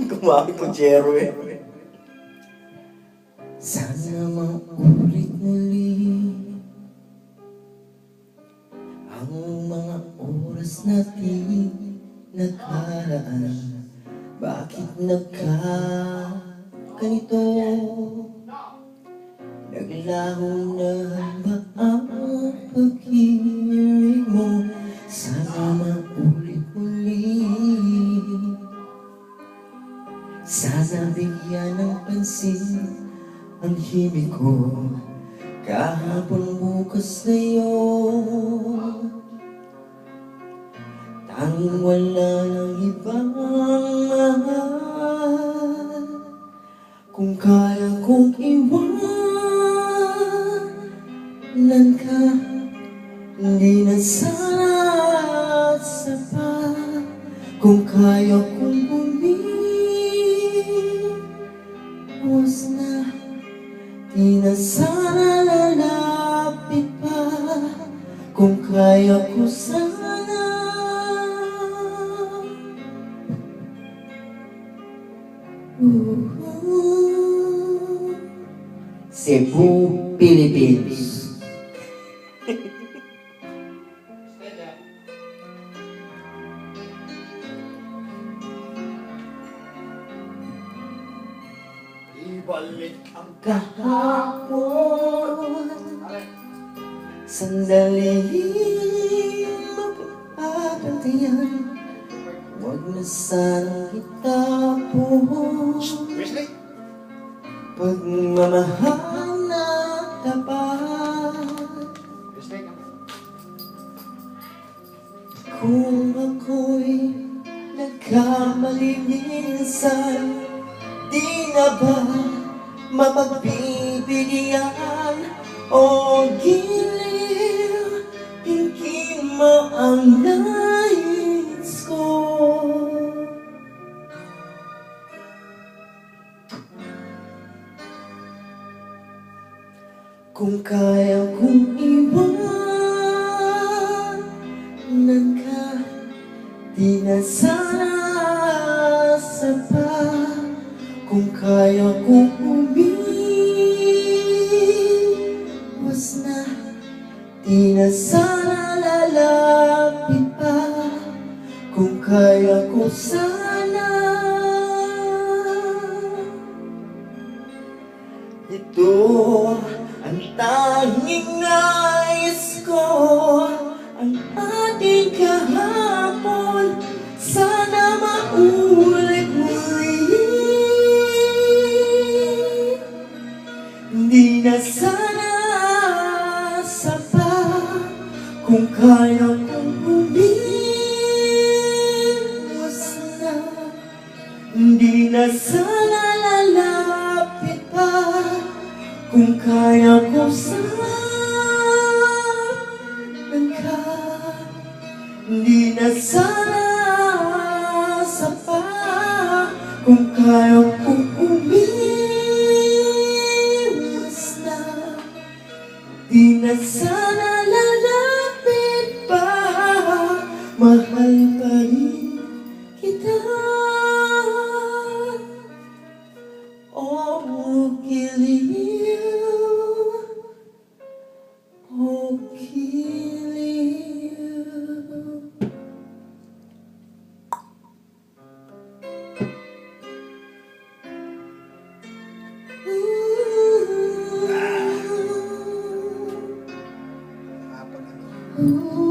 Kumamit ko Jero eh. Sana maulit muli ang mga oras natin nagkaraan. Bakit nagkaganito? Naglaho na ba ang pag-ibig mo? Sana maulit muli. Sana bigyan ng pansin ang himig ko kahapon bukas ngayon. Tanging wala ng ibang mahal. Kung kaya kong iwanan ka, hindi na sana sapat. Kung kaya kong bumiwas na, di na sana lalapit pa. Kung kaya ko sana Cebu, Philippines. Ibalik ang Kahapon, sandali magpapantayan. Huwag na sanang itapon pagmamahal na tapat. Kung ako'y nagkamali minsan, di na ba mapagbibigyan o giliw? Tingin mo ang nais ko. Kung kaya kong iwanan ka, di na sana sapat. Kung kaya kong umiwas na, di na sana lalapit pa. Kung kaya ko sana, ito ang tanging nais ko. Ang ating kahapon, sana maulit muli. Di na sana sapat. Kung kaya kong umiwas na, di na sana lalapit pa. Kung kaya ko sana ka, di na sana sapat. Kung kaya kong umiwas na, di na sana lalapit pa. Mahal pa rin kita. Oh, giliw, oh, giliw. Ooh.